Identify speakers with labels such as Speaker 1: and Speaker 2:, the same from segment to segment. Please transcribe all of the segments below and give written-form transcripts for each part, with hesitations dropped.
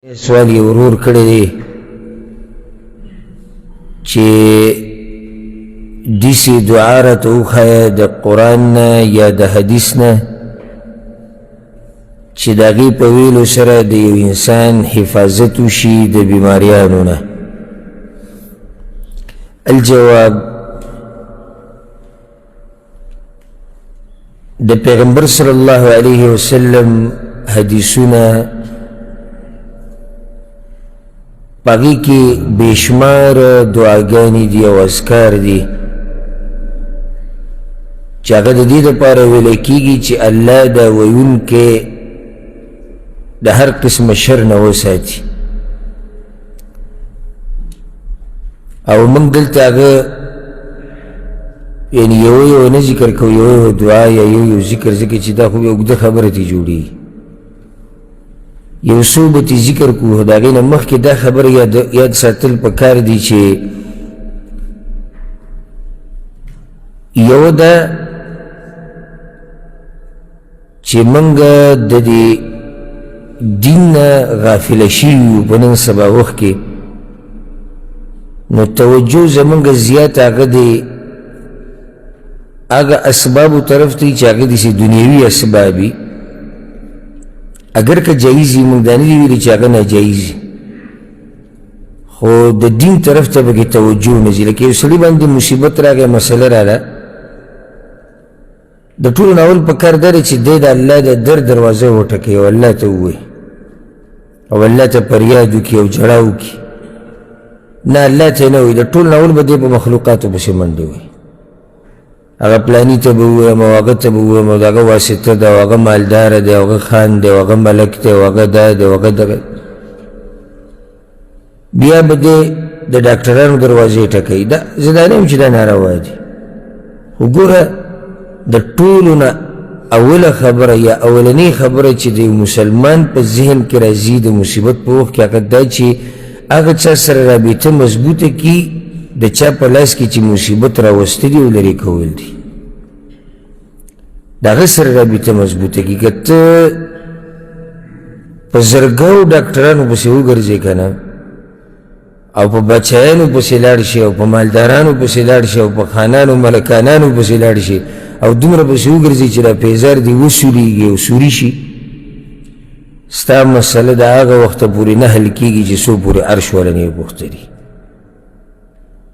Speaker 1: سوال یې ورور کړی دی چې داسې دعا راته وښایه د قرآن نه یا د حدیث نه چې د هغې په ویلو سره د یو انسان حفاظت وشي د بیماریانو نه. الجواب: د پیغمبر صلی الله علیه وسلم حدیثونه پاگی کی بیشمار دعاگانی دی او اذکار دی چاگه دا دی دا پارا ویلکی گی چی اللہ دا ویون کے دا ہر قسم شر نو ساتی او من دلتا اگه یعنی یو نه ذکر کو یو دعا یا یو ذکر چی دا خوبی اگده خبرتی جوڑی یو صوبتی ذکر کو دا غینا مخ کی دا خبر یاد ساتل پکار دی چه یو دا چه منگا دا دی دین غافل شیو بنن سبا وقت کی نو توجه زمانگا زیاد آگا دی آگا اسبابو طرف تی چه آگا دی سی دنیاوی اسبابی اگر که جائزی مندانی دی ویلی چاگه نا جائزی خو دا دین طرف تا بکی توجه نزی لکه یو سلی باندی مصیبت را گئی مسئله را دا دا طول ناول پکار داره چی دی دا اللہ دا در دروازه وٹکی او اللہ تا ہوئی او اللہ تا پریادو کی او جڑاو کی نا اللہ تا نوی دا طول ناول با دی پا مخلوقاتو بسی منده ہوئی اگا پلانی تا بویم او اگا تا بویم او دا اگا واسطه دا او اگا مالدار دا او اگا خان دا او اگا ملک دا او اگا دا دا او اگا دا بیا بده دا ڈاکٹرانو دروازه ٹکی دا زدانیم چی دا ناروا دی و گورا دا طولونا اول خبر یا اولنی خبر چی دا مسلمان پا ذہن کی رازی دا مصیبت پا وقت کیا قد دا چی اگا چا سر رابطه مضبوط کی دا چا پلاس کی چی مصیبت راوسته دی و لری کول دی دا غسر رابطه مضبوطه کی که تا پا زرگاو ڈاکٹرانو پسی ہو گرزے کنا او پا بچایانو پسی لارشی او پا مالدارانو پسی لارشی او پا خانانو ملکانانو پسی لارشی او دمرا پسی ہو گرزے چرا پیزار دی وصولی گی او سوری شی ستا مسئلہ دا آگا وقت پوری نحل کی گی جسو پوری عرش والنی بختری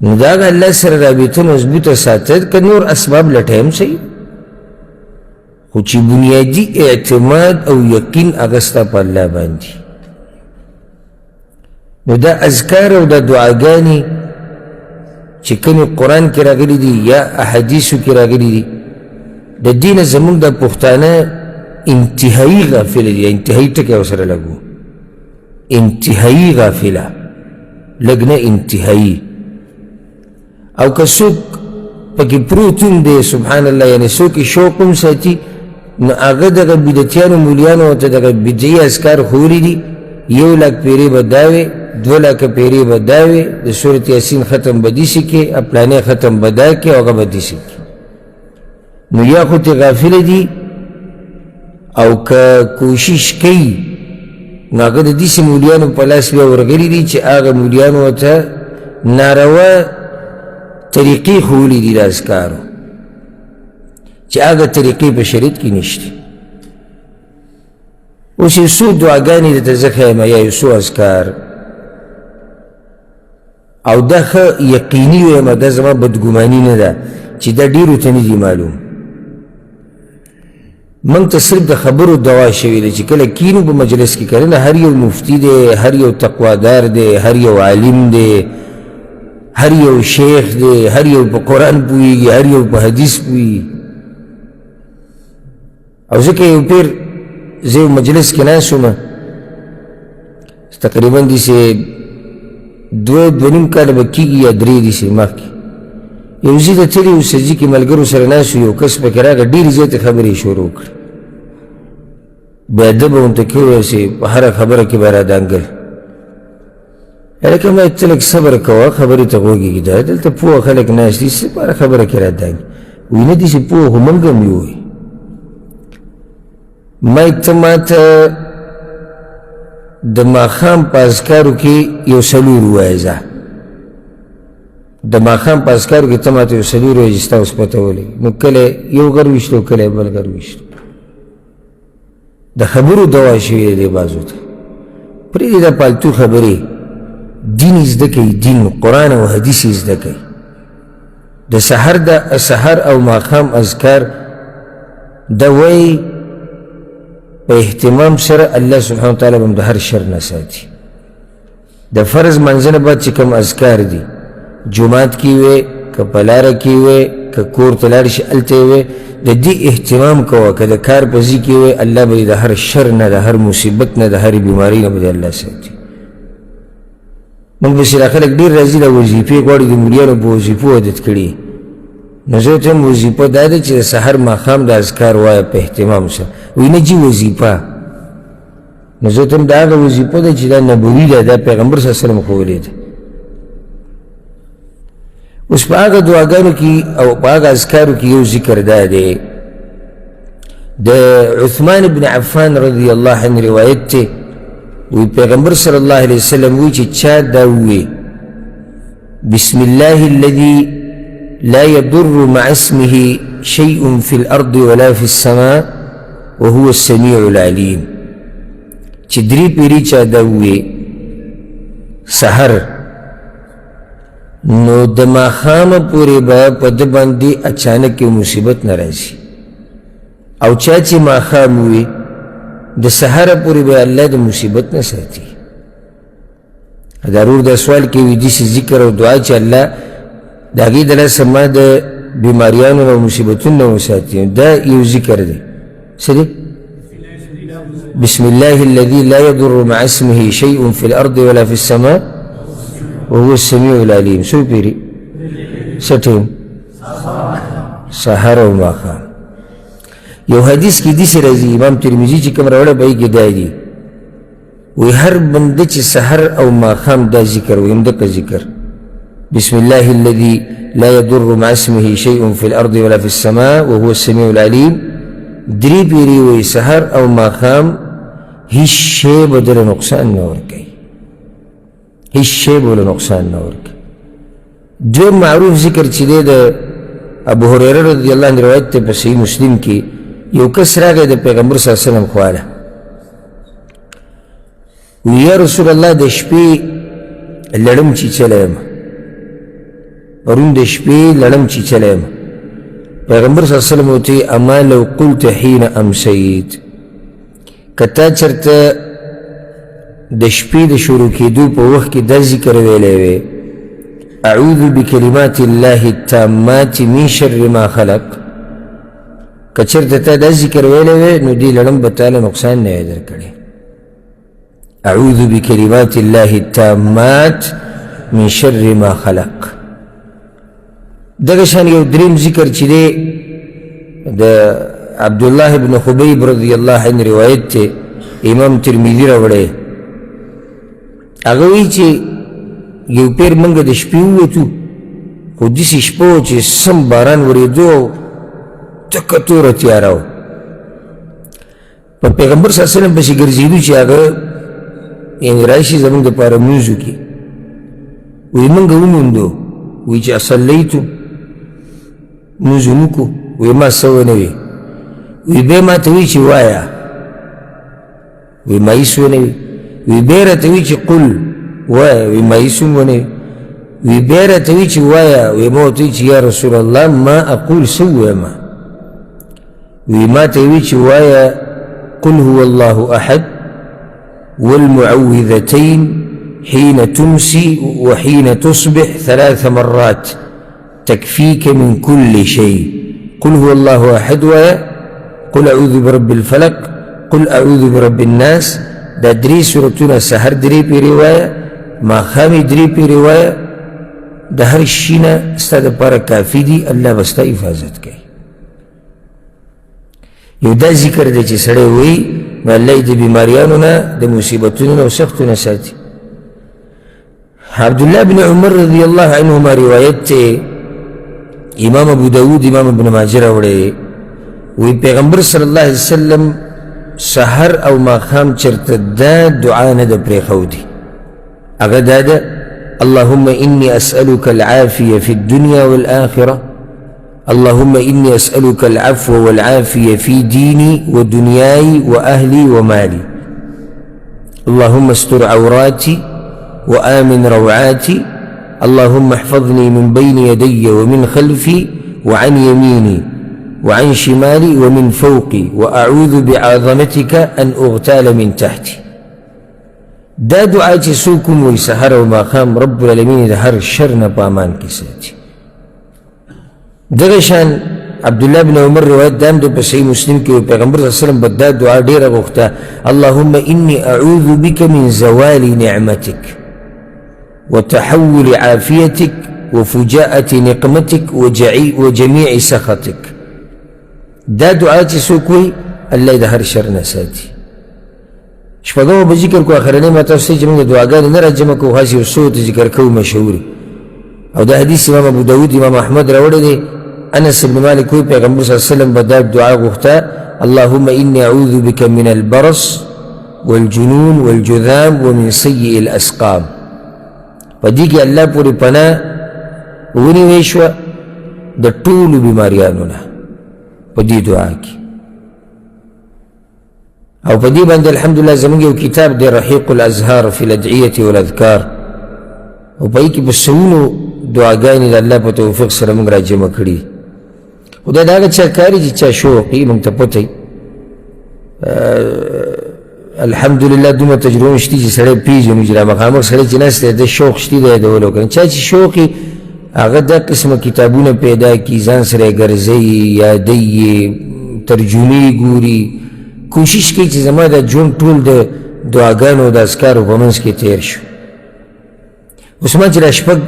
Speaker 1: نو داگا اللہ سر رابطہ مضبوط ساتت که نور اسباب لٹھیم سی خوچی بنیادی اعتماد او یقین اگستا پا اللہ باندی نو دا اذکار او دا دعاگانی چکنی قرآن کی راگلی دی یا احادیثو کی راگلی دی دا دین زمان دا پختانا انتہائی غافل دی انتہائی تکی وسر لگو انتہائی غافلہ لگنا انتہائی او که سوک پاکی پروتون دے سبحان اللہ یعنی سوکی شوقم ساتی نو آگا داگا بیدتیانو مولیانو تا داگا بیدئی اذکار خوری دی یو لاک پیری بداوے دو لاک پیری بداوے دا سورت یاسین ختم بدی سکے اپلانے ختم بدا کے اوگا بدی سکے نو یا خود غافل دی او که کوشش کئی نو آگا دا دیسی مولیانو پلاس بیا ورگری دی چه آگا مولیانو تا ناروا طریقی خولی دی دا اذکارو چی آگا طریقی پا شریط کی نشتی اس یسو دعاگانی دا تزخیم یا یسو اذکار او دا خوا یقینی ویما دا زمان بدگمانی ندا چی دا دیرو تنی دی معلوم من تا صرف دا خبرو دوا شوی دا چی کلا کینو با مجلس کی کرنا ہر یو مفتی دے ہر یو تقوادار دے ہر یو عالم دے ہر یو شیخ دے ہر یو پا قرآن پوئی گی ہر یو پا حدیث پوئی او ذکر یو پیر زیو مجلس کے ناسو ما تقریباً دی سے دونیم کال بکی گی یا دری دی سے ماہ کی یو زید تلی او سجی کی ملگرو سر ناسو یو کس پا کراغا دیر زیت خبری شروع کر بیادب انتکیو ایسے ہر خبر کی بارا دانگل لیکن ما اتلک صبر کوا خبری تغوگی کی دا دلتا پوہ خلق ناس دی سے بارا خبر کی را دانگل وینا دی سے پوہ همنگم یوئی ما اتماتا د ماښام په اذکارو کې یو څلور ووایه ځه د ماښام په اذکارو کې ته ماته یو څلور ووایه چې ستا اوس پته ولګي نو کله یو غر ویشتو کله بل غر ویشتو د خبرو دوا شوې دی بازو ته پرېږدې دا پالتو خبرې دین زده کوي دین قرآن او حدیث زده کوي د سحر او ماښام اذکار دا وایي په اهتمام سره الله سبحانه وتعالی به د هر شر نه ساتي د فرض منځنه بعد چې کوم اذکار دي جمعات کې وې که په لاره کې وې که کور ته لاړ شي هلته یې وې د دې اهتمام کوه که د کار په ځای کې وې الله به د هر شر نه د هر مصیبت نه د هرې بیمارۍ نه به الله ساتي موږ پسې را خلک ډېر راځي دا وظیفې غواړي د مریانو په وظیفو عادت کړي نو زه ورته وایم وظیفه دا ده چې د سحر ماښام د اذکار وایه په اهتمام سره وایي نه جي وظیفه نو زه ورته وایم دا هغه وظیفه ده چې دا نبوي ده دا پیغمبر صلی الله علیه وسلم ښوولې ده اوس په هغه دعاګانو کې او په هغه اذکارو کې یو ذکر دا دی د عثمان بن عفان رضی الله عنه روایت دی وی پیغمبر صلی الله علیه وسلم وی چې چا دا وی بسم الله الذي لا يضر مع اسمه شيء في الأرض ولا في السماء وهو السميع العليم چې درې پیري چا دا وی سحر نو د ماښامه پورې به په ده باندې اچانک یو مصیبت نه راځي او چا چې ماښام وي د سحره پورې به الله د مصیبت نه ساتي ضرور دا سوال کوي داسې ذکر او دعا چې الله د هغې د لاسه ما د بیماریانو او مصیبتونو نه وساتي دا یو ذکر دی څه دی بسم الله الذي لا يضر مع اسمه شيء في الأرض ولا في السماء وهو السميع العليم سو پیری سټیم سحر او ماښام یو حدیث کې داسې راځي امام ترمذي چې کوم راوړی به یې کې دا دي وی هر بنده چې سحر او ماښام دا ذکر وي همدقه ذکر بسم الله الذي لا يضر مع اسمه شيء في الأرض ولا في السماء وهو السميع العليم درې پیرې وی سحر او ماښام هیڅ شی به دله نقصان نه ورکوي هیڅ شی به له نقصان نه ورکوي دویم معروف ذکر چې دی د ابو هریره رضی الله عنه روایت دی په صحیح مسلم کې یو کس راغی د پیغمبر صلی الله علیه وسلم خواله وی یا رسول الله د شپې لړم چیچلی یم پرون د شپې لړم چیچلی یم پیغمبر صلی الله علیه وسلم ورته اما لو قلت حین امسیت که تا چېرته د شپې د شروع کېدو په وخت کې دا ذکر ویلی وی اعوذ بکلمات الله التامات من شر ما خلق که چېرته تا دا ذکر ویلی وی نو دې لړم به تاله نقصان نه وی درکړی اعوذ بکلمات الله التامات من شر ما خلق دغه شان یو دریم ذکر چې دی د عبدالله بن خبیب رضی الله عنه روایت دی امام ترمذي راوړی هغه وایي چې یو پیر موږ د شپې ووتو خو داسې شپه وه چې سم باران ورېدو او تکه توره تیاره وه په پیغمبر صلی الله علیه وسلم پسې ګرځېدو چې هغه یعنې راشي زموږ دپاره لمونځ وکړي وایي موږ وموندو وایي چې اصلیتو لمونځ ونکړو وایي ما څه ونه وي وی بیا ما ته وی چې وایه وی ما هېڅ ونه وي وی بیا راته وی چې قل وایه وی ما هېڅ هم ونه وي وی بیا راته وی چې وایه وی ما ورته وی چې یا رسول الله ما اقول څه ووایم وی ما ته وی چې وایه قل هو الله احد والمعوذتين حين تمسي وحين تصبح 3 مرات تكفيك من كل شيء قل هو الله احد وایه قل اعوذ برب الفلق قل اعوذ برب الناس دا درې سورتونه سحر درې پیرې وایه ماښام یې درې پیرې وایه د هر شي نه ستا دپاره کافي دي الله به ستا حفاظت کوي یو دا ذکر دی چې سړی وایي نو الله یې د بیماریانو نه د مصیبتونو نه او سختو نه ساتي عبدالله بن عمر رضی الله عنهما روایت دی امام ابو داود امام ابن ماجه راوړی وی پیغمبر صلی الله علیه وسلم سحر او ماخام چرته دا دعا نه د پرېښودي هغه دا ده اللهم إني أسألك العافية في الدنيا والآخرة اللهم إني أسألك العفو والعافية في ديني ودنياي وأهلي ومالي اللهم استر عوراتي وآمن روعاتي اللهم احفظني من بين يدي ومن خلفي وعن يميني وعن شمالي ومن فوقي وأعوذ بعظمتك أن أغتال من تحتي دا دعا چې څوک وایي سحر او ماښام رب العالمین د هر شر نه په امان کې ساتي دغه شان عبدالله بن عمر روایت دا هم د په صحیح مسلم کې پیغمبر صلی الله علیه وسلم به دا دعا ډېره غوښته اللهم إني أعوذ بك من زوال نعمتك وتحول عافيتك وفجاءة نقمتك وجميع سخطك دا دعا چې څوک وایي الله د هر شر نه ساتي شپږمه به ذکر کو اخرنۍ ما تاسو ته چې موږ دعاګانې نه راجمع کوو هسې یو څو ته ذکر کوو مشهورې او دا حدیث امام ابو داود امام احمد راوړی دی انس بن مالک وایي پیغمبر صلی الله علیه وسلم به دا دعا غوښته اللهم إني أعوذ بك من البرص والجنون والجذام ومن سيء الأسقام په دې کې الله پورې پناه ونیوی شوه د ټولو بیماریانو نه په دې دعا کې او په دې باندې الحمدلله زموږ یو کتاب دی رحیق الازهار فی الادعیة والاذکار او په کې په سلونو دعاګانې د الله په توفیق سره موږ راجمع کړي خو دا د هغه چا کار چې چا شوق وي موږ ته پته وي الحمدلله دومره تجربه شته چې سړی پېژنو چې را مخامخ سړی چې ناست دی د شوق شته دی یادولو که نه چا چې شوق وي هغه دا قسمه کتابونه پیدا کړي ځان سره یې ګرځوي یادوي یې ترجمې ګوري کوشش کوي چې زما دا ژوند ټول د دعاګانو د اذکارو په منځ کې تېر شو اوس ما چې را شپږ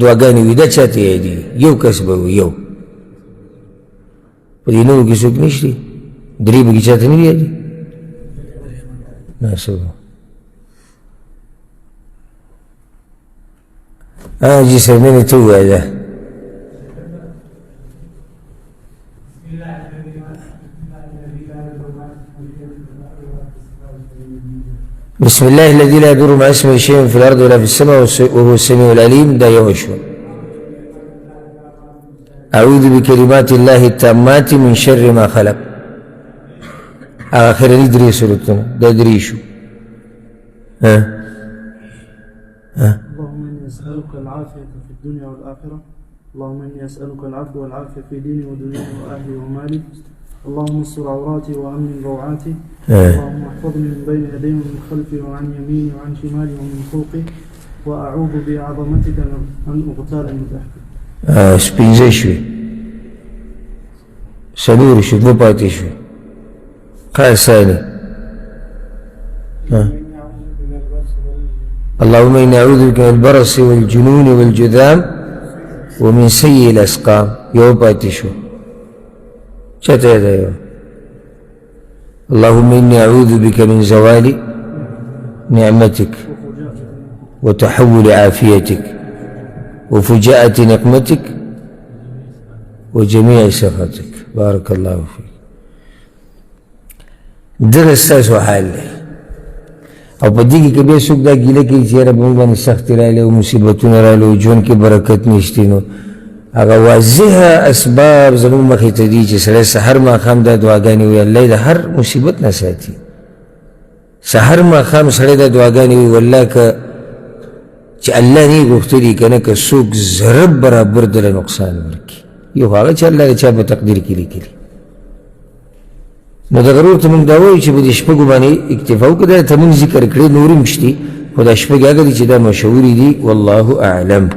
Speaker 1: دعاګانې وي دا چاته یادېږي یو کس به وي یو په دې نوو کې څوک نشته درې به کې چاته نه وي یادې ناسبه جی سر میں نے تو ووایه بسم الله الذي لا يضر مع اسمه شيء في الأرض ولا في السماء وهو السميع العليم دا يوشوا أعوذ بكلمات الله التامات من شر ما خلق آخر ندري سورتنا دا دريشو
Speaker 2: اللهم إني أسألك العافية في الدنيا والآخرة اللهم إني أسألك العفو والعافية في ديني ودنياي وأهلي ومالي اللهم استر عوراتي وأمن روعاتي اللهم احفظني من بين يدي ومن خلفي وعن يميني وعن شمالي ومن فوقي وأعوذ بعظمتك أن أغتال من تحتي
Speaker 1: سپینځه شوي څلور شوي دوه پاتې شوي قال ثاني اللهم إني أعوذ بك من البرص والجنون والجذام ومن سيء الأسقام یو پاتې شو چاته یاد دی اللهم إني أعوذ بك من زوال نعمتك وتحول عافيتك وفجاءة نقمتك وجميع سخطك بارك الله فيك دغه ستاسو حال دی او په دې کې که بیا څوک دا ګیله کوي چې یاره موږ باندې سختې راغلې او مصیبتونه راغلې او ژوند کې برکت نشته نو هغه واضحه اسباب زموږ مخې ته دي چې سړی سحر ماښام دا دعاګانې وایي الله یې د هر مصیبت نه ساتي سحر ماښام سړی دا دعاګانې وایي والله که چې الله نه یې غوښتلي که نه که څوک ذره برابر دله نقصان ورکړي یو هغه چې الله د چا په تقدیر کې لیکلي نو دغه ورته موږ دا وایو چې په دې شپږو باندې اکتفا وکړو دا ته موږ ذکر کړی نور هم شتي خو دا شپږ هغه دي چې دا مشهورې دي والله اعلم